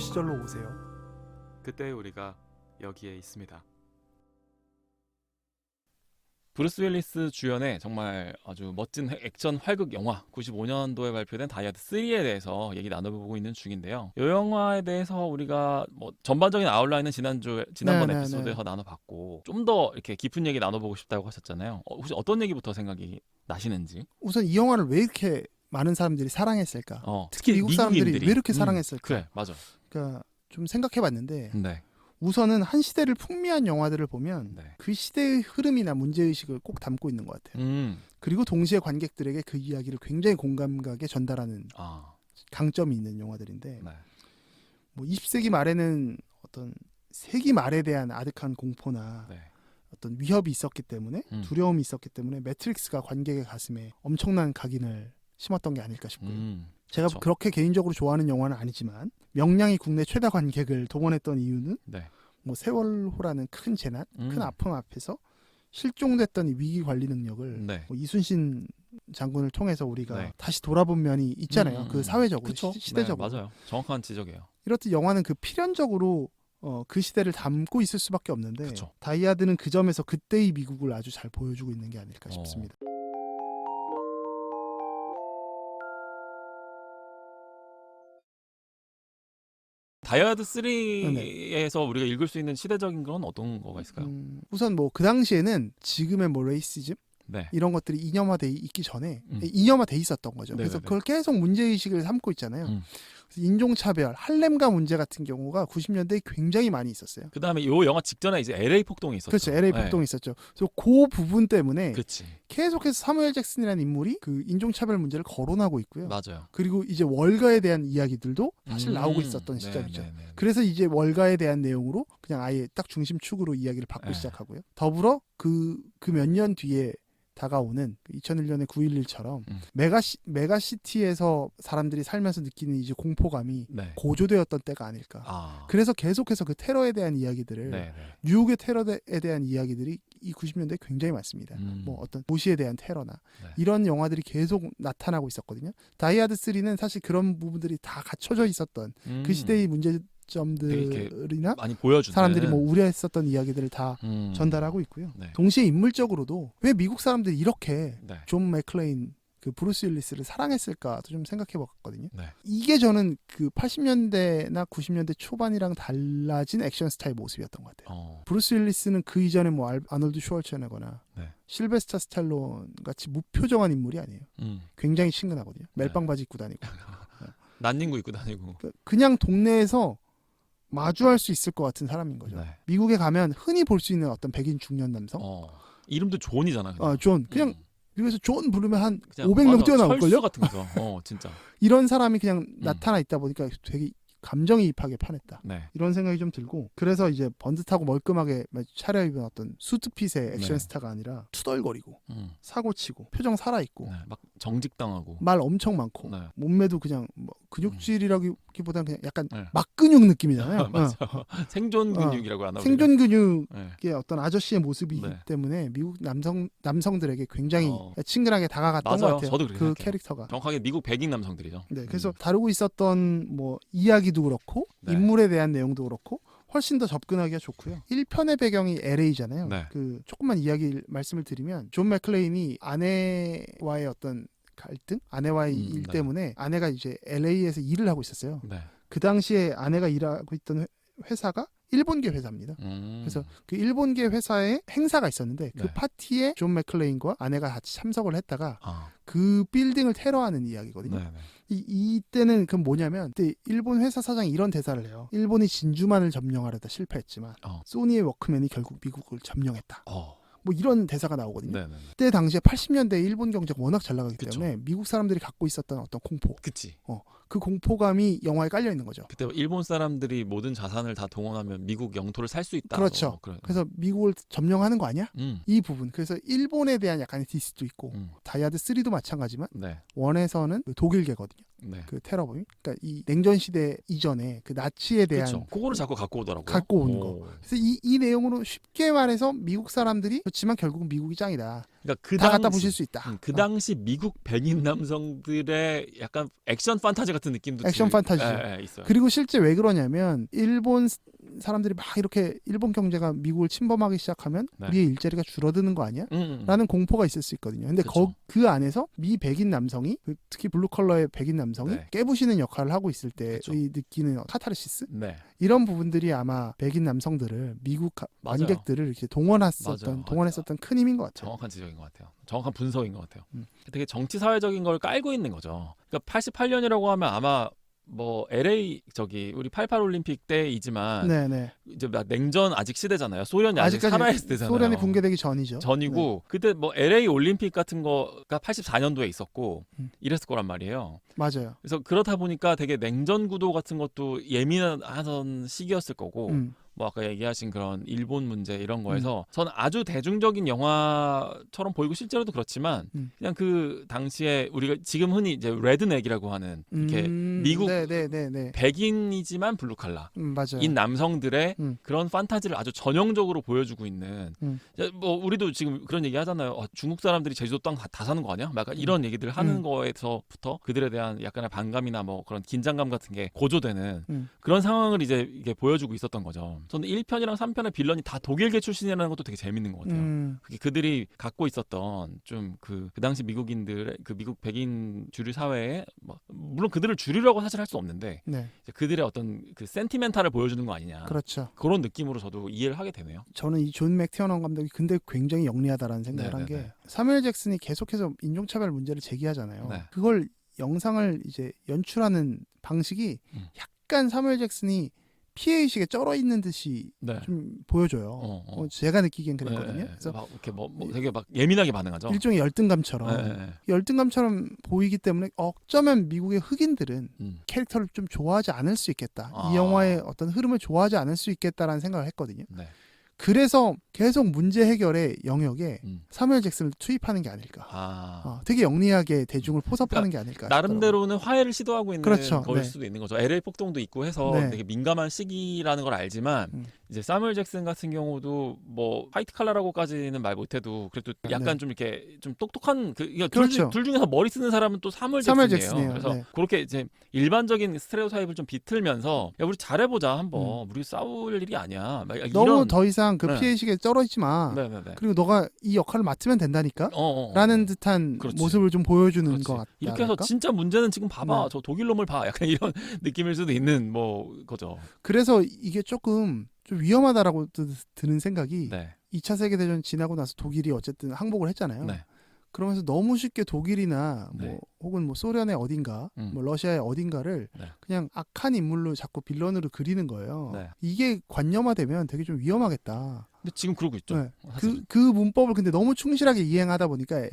시절로 오세요. 그때 우리가 여기에 있습니다. 브루스 윌리스 주연의 정말 아주 멋진 액션 활극 영화 95년도에 발표된 다이하드 3에 대해서 얘기 나눠보고 있는 중인데요. 이 영화에 대해서 우리가 뭐 전반적인 아웃라인은 지난번 네, 에피소드에서 나눠봤고 좀 더 이렇게 깊은 얘기 나눠보고 싶다고 하셨잖아요. 혹시 어떤 얘기부터 생각이 나시는지? 우선 이 영화를 왜 이렇게 많은 사람들이 사랑했을까? 특히 미국 사람들이 미국인들이. 왜 이렇게 사랑했을까? 그래, 맞아. 그러니까 좀 생각해봤는데 네. 우선은 한 시대를 풍미한 영화들을 보면 네. 그 시대의 흐름이나 문제의식을 꼭 담고 있는 것 같아요. 그리고 동시에 관객들에게 그 이야기를 굉장히 공감가게 전달하는 강점이 있는 영화들인데 네. 뭐 20세기 말에는 어떤 세기 말에 대한 아득한 공포나 네. 어떤 위협이 있었기 때문에 두려움이 있었기 때문에 매트릭스가 관객의 가슴에 엄청난 각인을 심었던 게 아닐까 싶고요. 제가 그쵸. 그렇게 개인적으로 좋아하는 영화는 아니지만 명량이 국내 최다 관객을 동원했던 이유는 네. 뭐 세월호라는 큰 재난, 큰 아픔 앞에서 실종됐던 이 위기 관리 능력을 네. 뭐 이순신 장군을 통해서 우리가 네. 다시 돌아본 면이 있잖아요. 그 사회적으로, 그쵸? 시대적으로. 네, 맞아요. 정확한 지적이에요. 이렇듯 영화는 그 필연적으로 그 시대를 담고 있을 수밖에 없는데 그쵸. 다이아드는 그 점에서 그때의 미국을 아주 잘 보여주고 있는 게 아닐까 싶습니다. 다이아드 3에서 우리가 읽을 수 있는 시대적인 건 어떤 거가 있을까요? 우선 뭐 그 당시에는 지금의 뭐 레이시즘 네. 이런 것들이 이념화돼 있기 전에 이념화돼 있었던 거죠. 네네네. 그래서 그걸 계속 문제의식을 삼고 있잖아요. 그래서 인종차별, 할렘가 문제 같은 경우가 90년대에 굉장히 많이 있었어요. 그 다음에 요 영화 직전에 이제 LA 폭동이 있었죠. 그렇죠. LA 폭동이 있었죠. 그래서 그 부분 때문에 그렇지. 계속해서 사무엘 잭슨이라는 인물이 그 인종차별 문제를 거론하고 있고요. 맞아요. 그리고 이제 월가에 대한 이야기들도 사실 나오고 있었던 시점이죠. 네네네. 그래서 이제 월가에 대한 내용으로 그냥 아예 딱 중심축으로 이야기를 받고 네. 시작하고요. 더불어 그 몇 년 뒤에 다가오는 2001년의 9.11처럼 메가시티에서 사람들이 살면서 느끼는 이제 공포감이 네. 고조되었던 때가 아닐까. 그래서 계속해서 그 테러에 대한 이야기들을 네네. 뉴욕의 테러에 대한 이야기들이 이 90년대에 굉장히 많습니다. 뭐 어떤 도시에 대한 테러나 네. 이런 영화들이 계속 나타나고 있었거든요. 다이아드 3는 사실 그런 부분들이 다 갖춰져 있었던 그 시대의 문제점들이나 많이 보여주는 사람들이 뭐 우려했었던 이야기들을 다 전달하고 있고요. 네. 동시에 인물적으로도 왜 미국 사람들이 이렇게 네. 존 맥클레인 그 브루스 윌리스를 사랑했을까도 좀 생각해봤거든요. 네. 이게 저는 그 80년대나 90년대 초반이랑 달라진 액션 스타일 모습이었던 것 같아요. 브루스 윌리스는 그 이전에 뭐 아놀드 슈왈츠네거나 네. 실베스터 스탈론 같이 무표정한 인물이 아니에요. 굉장히 친근하거든요. 멜빵 바지 입고 다니고. 난닝구 입고 다니고. 그냥 동네에서 마주할 수 있을 것 같은 사람인 거죠. 네. 미국에 가면 흔히 볼 수 있는 어떤 백인 중년 남성. 이름도 존이잖아. 존. 그냥 미국에서 존 부르면 한 그냥 500명 뛰어나올걸요? 철수 같은 거죠. 진짜. 이런 사람이 그냥 나타나 있다 보니까 되게 감정이입하게 판했다. 네. 이런 생각이 좀 들고 그래서 이제 번듯하고 멀끔하게 차려입은 어떤 수트핏의 액션 네. 스타가 아니라 투덜거리고 사고치고 표정 살아있고 네. 막 정직당하고 말 엄청 많고 네. 몸매도 그냥 뭐 근육질이라기보다는 그냥 약간 네. 막근육 느낌이잖아요. 맞아. 생존 근육이라고 하나. 생존 근육의 네. 어떤 아저씨의 모습이기 네. 때문에 미국 남성들에게 굉장히 친근하게 다가갔던 것 같아요. 저도 그렇게 그 생각해요. 캐릭터가. 정확하게 미국 백인 남성들이죠. 네, 그래서 다루고 있었던 뭐 이야기도 그렇고 네. 인물에 대한 내용도 그렇고 훨씬 더 접근하기가 좋고요. 1편의 배경이 LA잖아요. 네. 그 조금만 말씀을 드리면 존 맥클레인이 아내와의 어떤 갈등, 아내와의 일 네. 때문에 아내가 이제 LA에서 일을 하고 있었어요. 네. 그 당시에 아내가 일하고 있던 회사가 일본계 회사입니다. 그래서 그 일본계 회사에 행사가 있었는데 그 네. 파티에 존 맥클레인과 아내가 같이 참석을 했다가 그 빌딩을 테러하는 이야기거든요. 네. 네. 이때는 그럼 뭐냐면 그때 일본 회사 사장이 이런 대사를 해요. 일본이 진주만을 점령하려다 실패했지만 소니의 워크맨이 결국 미국을 점령했다. 뭐 이런 대사가 나오거든요. 네네. 그때 당시에 80년대에 일본 경제가 워낙 잘 나가기 그쵸. 때문에 미국 사람들이 갖고 있었던 어떤 공포, 그치. 그 공포감이 영화에 깔려 있는 거죠. 그때 일본 사람들이 모든 자산을 다 동원하면 미국 영토를 살 수 있다. 그렇죠. 그래서 미국을 점령하는 거 아니야? 이 부분. 그래서 일본에 대한 약간의 디스도 있고 다이아드 3도 마찬가지지만 네. 원에서는 독일계거든요. 네. 그 테러범이. 그러니까 이 냉전 시대 이전에 그 나치에 대한 그렇죠. 그거를 자꾸 갖고 오더라고요. 갖고 오는 거. 그래서 이 내용으로 쉽게 말해서 미국 사람들이 그렇지만 결국은 미국이 짱이다. 그러니까 그 다 갖다 당시 보실 수 있다. 그 당시 미국 백인 남성들의 약간 액션 판타지 같은 느낌도 액션 판타지죠. 있어요. 그리고 실제 왜 그러냐면 일본 사람들이 막 이렇게 일본 경제가 미국을 침범하기 시작하면 네. 우리의 일자리가 줄어드는 거 아니야? 라는 공포가 있을 수 있거든요. 근데 그쵸. 그 안에서 미 백인 남성이 특히 블루 컬러의 백인 남성이 네. 깨부시는 역할을 하고 있을 때의 그쵸. 느끼는 카타르시스 네. 이런 부분들이 아마 백인 남성들을 미국 맞아요. 관객들을 이렇게 맞아요. 동원했었던 큰 힘인 것 같아요. 정확한 지적인 것 같아요. 정확한 분석인 것 같아요. 되게 정치 사회적인 걸 깔고 있는 거죠. 그러니까 88년이라고 하면 아마 뭐 LA 우리 88 올림픽 때이지만 네네. 이제 막 냉전 아직 시대잖아요. 소련이 아직 아직까지 살아있을 때잖아요. 소련이 붕괴되기 전이죠. 전이고 그때 뭐 LA 올림픽 같은 거가 84년도에 있었고 이랬을 거란 말이에요. 맞아요. 그래서 그렇다 보니까 되게 냉전 구도 같은 것도 예민하던 시기였을 거고 뭐 아까 얘기하신 그런 일본 문제 이런 거에서 저는 아주 대중적인 영화처럼 보이고 실제로도 그렇지만 그냥 그 당시에 우리가 지금 흔히 이제 레드넥이라고 하는 이렇게 미국 네네네네. 백인이지만 블루 칼라 맞아요. 인 남성들의 그런 판타지를 아주 전형적으로 보여주고 있는 뭐 우리도 지금 그런 얘기 하잖아요. 중국 사람들이 제주도 땅 다 사는 거 아니야? 막 약간 이런 얘기들 하는 거에서부터 그들에 대한 약간의 반감이나 뭐 그런 긴장감 같은 게 고조되는 그런 상황을 이제 이게 보여주고 있었던 거죠. 저는 1편이랑 3편의 빌런이 다 독일계 출신이라는 것도 되게 재밌는 것 같아요. 그들이 갖고 있었던 좀 그 당시 미국인들의 그 미국 백인 주류 사회에 뭐 물론 그들을 주류라고 사실 할 수 없는데 네. 그들의 어떤 그 센티멘탈을 보여주는 거 아니냐. 그렇죠. 그런 느낌으로 저도 이해를 하게 되네요. 저는 이 존 맥티어넌 감독이 근데 굉장히 영리하다라는 생각을 한 게 사무엘 잭슨이 계속해서 인종차별 문제를 제기하잖아요. 네. 그걸 영상을 이제 연출하는 방식이 약간 사무엘 잭슨이 피해의식에 쩔어 있는 듯이 네. 좀 보여줘요. 제가 느끼기엔 그랬거든요. 그래서 막 이렇게 뭐 되게 막 예민하게 반응하죠. 일종의 열등감처럼 열등감처럼 보이기 때문에 어쩌면 미국의 흑인들은 캐릭터를 좀 좋아하지 않을 수 있겠다. 이 영화의 어떤 흐름을 좋아하지 않을 수 있겠다라는 생각을 했거든요. 네. 그래서 계속 문제 해결의 영역에 사무엘 잭슨을 투입하는 게 아닐까. 되게 영리하게 대중을 포섭하는 게 아닐까. 나름대로는 화해를 시도하고 있는 그렇죠. 거일 네. 수도 있는 거죠. LA 폭동도 있고 해서 네. 되게 민감한 시기라는 걸 알지만 이제 사무엘 잭슨 같은 경우도 뭐 화이트 칼라라고까지는 말 못해도 그래도 약간 좀 이렇게 좀 똑똑한 그렇죠. 둘 중에서 머리 쓰는 사람은 또 사무엘 잭슨이에요. 그래서 그렇게 이제 일반적인 스테레오타입을 좀 비틀면서 야 우리 잘해보자 한번 우리 싸울 일이 아니야. 막 너무 이런 더 이상 그 피해의식에 쩔어있지 마. 그리고 너가 이 역할을 맡으면 된다니까. 라는 듯한 그렇지. 모습을 좀 보여주는 그렇지. 것 같다. 이렇게 해서 진짜 문제는 지금 봐봐. 저 독일 놈을 봐. 약간 이런 느낌일 수도 있는 뭐 거죠. 그래서 이게 조금 좀 위험하다라고 드는 생각이 네. 2차 세계대전 지나고 나서 독일이 어쨌든 항복을 했잖아요. 네. 그러면서 너무 쉽게 독일이나 네. 뭐 혹은 뭐 소련의 어딘가 뭐 러시아의 어딘가를 그냥 악한 인물로 자꾸 빌런으로 그리는 거예요. 네. 이게 관념화되면 되게 좀 위험하겠다. 근데 지금 그러고 있죠. 네. 그 문법을 근데 너무 충실하게 이행하다 보니까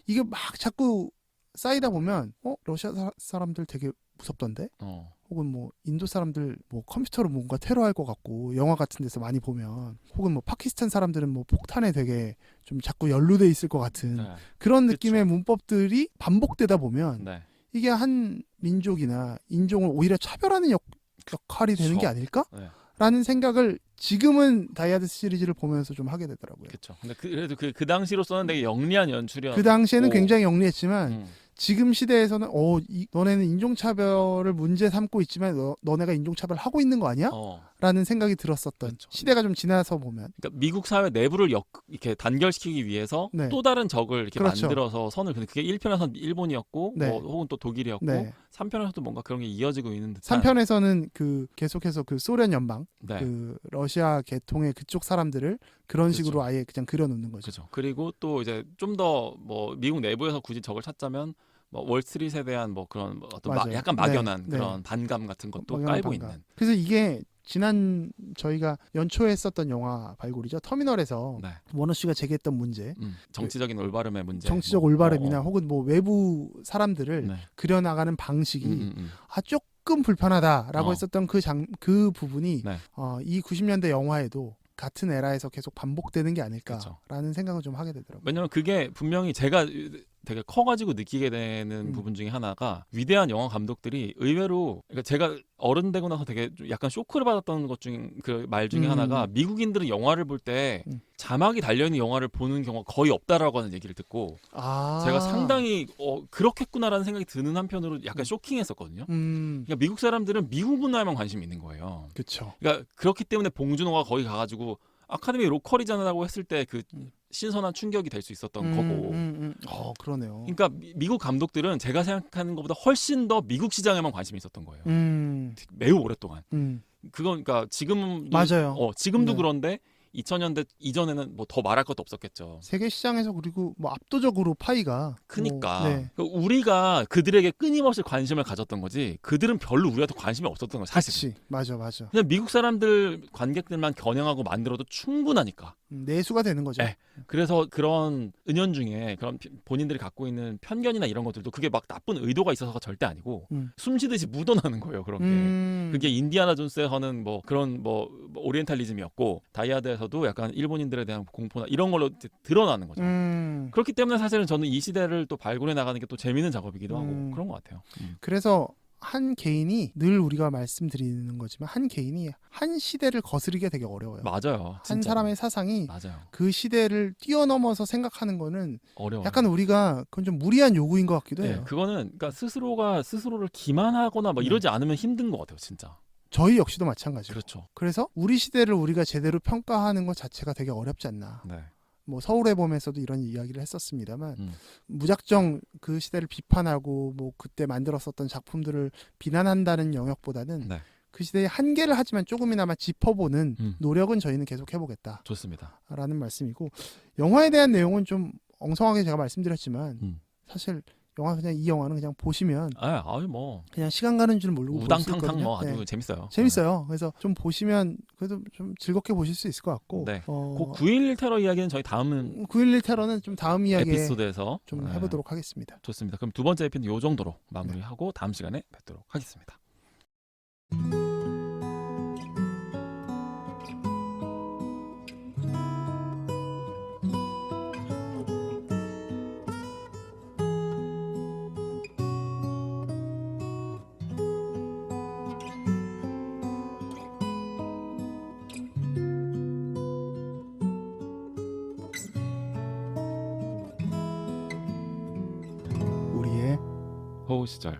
이게 막 자꾸 쌓이다 보면 러시아 사람들 되게 무섭던데? 혹은 뭐 인도 사람들 뭐 컴퓨터로 뭔가 테러할 것 같고 영화 같은 데서 많이 보면 혹은 뭐 파키스탄 사람들은 뭐 폭탄에 되게 좀 자꾸 연루돼 있을 것 같은 그런 느낌의 그쵸. 문법들이 반복되다 보면 이게 한 민족이나 인종을 오히려 차별하는 역할이 되는 게 아닐까? 라는 생각을 지금은 다이아드 시리즈를 보면서 좀 하게 되더라고요. 그렇죠. 근데 그래도 그 당시로서는 되게 영리한 연출이었고 그 당시에는 굉장히 영리했지만 지금 시대에서는 너네는 인종차별을 문제 삼고 있지만 너네가 인종차별 하고 있는 거 아니야? 라는 생각이 들었었던 그렇죠. 시대가 좀 지나서 보면 그러니까 미국 사회 내부를 이렇게 단결시키기 위해서 또 다른 적을 이렇게 그렇죠. 만들어서 선을 그게 1편에서는 일본이었고 뭐 혹은 또 독일이었고 3편에서도 뭔가 그런 게 이어지고 있는 듯한 3편에서는 그 계속해서 그 소련 연방 그 러시아 계통의 그쪽 사람들을 그런 식으로 아예 그냥 그려놓는 거죠. 그렇죠. 그리고 또 이제 좀 더 뭐 미국 내부에서 굳이 적을 찾자면 뭐 월스트리트에 대한 뭐 그런 뭐 어떤 약간 막연한 그런 반감 같은 것도 깔고 있는. 그래서 이게 지난 저희가 연초에 했었던 영화 발굴이죠. 터미널에서 워너 씨가 제기했던 문제, 정치적인 올바름의 문제, 정치적 올바름이나 혹은 뭐 외부 사람들을 그려나가는 방식이 조금 불편하다라고 했었던 그 부분이 이 90년대 영화에도 같은 에라에서 계속 반복되는 게 아닐까라는 생각을 좀 하게 되더라고요. 왜냐면 그게 분명히 제가 되게 커가지고 느끼게 되는 부분 중에 하나가 위대한 영화 감독들이 의외로 그러니까 제가 어른 되고 나서 되게 좀 약간 쇼크를 받았던 것 중 그 말 중에 하나가 미국인들은 영화를 볼 때 자막이 달려있는 영화를 보는 경우가 거의 없다라고 하는 얘기를 듣고 제가 상당히 그렇겠구나라는 생각이 드는 한편으로 약간 쇼킹했었거든요. 그러니까 미국 사람들은 미국 문화에만 관심이 있는 거예요. 그렇죠. 그러니까 그렇기 때문에 봉준호가 거기 가가지고 아카데미 로컬이잖아라고 했을 때 그 신선한 충격이 될 수 있었던 거고. 그러네요. 그러니까 미국 감독들은 제가 생각하는 것보다 훨씬 더 미국 시장에만 관심이 있었던 거예요. 매우 오랫동안. 그건 그러니까 지금도 맞아요. 지금도 네. 그런데 2000년대 이전에는 뭐 더 말할 것도 없었겠죠. 세계 시장에서 그리고 뭐 압도적으로 파이가 크니까 네. 우리가 그들에게 끊임없이 관심을 가졌던 거지 그들은 별로 우리한테 관심이 없었던 거야 사실. 맞아. 그냥 미국 사람들 관객들만 겨냥하고 만들어도 충분하니까. 내수가 되는 거죠. 네. 그래서 그런 은연중에 그런 본인들이 갖고 있는 편견이나 이런 것들도 그게 막 나쁜 의도가 있어서가 절대 아니고 숨쉬듯이 묻어나는 거예요. 그런 게. 그게 인디아나 존스에서는 뭐 그런 뭐 오리엔탈리즘이었고 다이아드에서도 약간 일본인들에 대한 공포나 이런 걸로 드러나는 거죠. 그렇기 때문에 사실은 저는 이 시대를 또 발굴해 나가는 게 또 재미있는 작업이기도 하고 그런 것 같아요. 그래서 한 개인이 늘 우리가 말씀드리는 거지만 한 개인이 한 시대를 거스르기가 되게 어려워요. 맞아요. 한 진짜로. 사람의 사상이 맞아요. 그 시대를 뛰어넘어서 생각하는 거는 어려워요. 약간 우리가 그건 좀 무리한 요구인 것 같기도 네, 해요. 그거는 그러니까 스스로가 스스로를 기만하거나 뭐 이러지 않으면 힘든 것 같아요, 진짜. 저희 역시도 마찬가지고. 그렇죠. 그래서 우리 시대를 우리가 제대로 평가하는 것 자체가 되게 어렵지 않나. 네. 뭐 서울의 봄에서도 이런 이야기를 했었습니다만 무작정 그 시대를 비판하고 뭐 그때 만들었었던 작품들을 비난한다는 영역보다는 네. 그 시대의 한계를 하지만 조금이나마 짚어보는 노력은 저희는 계속 해보겠다. 좋습니다. 라는 말씀이고 영화에 대한 내용은 좀 엉성하게 제가 말씀드렸지만 사실 그냥 이 영화는 그냥 보시면 아유 뭐 그냥 시간 가는 줄 모르고 볼 수 우당탕탕 있거든요. 뭐 아주 네. 재밌어요. 재밌어요. 그래서 좀 보시면 그래도 좀 즐겁게 보실 수 있을 것 같고. 네. 그 9.11 테러 이야기는 저희 다음 9.11 테러는 좀 다음 이야기에 에피소드에서 좀 해보도록 하겠습니다. 좋습니다. 그럼 두 번째 에피소드 요 정도로 마무리하고 다음 시간에 뵙도록 하겠습니다. 우리의 호우 시절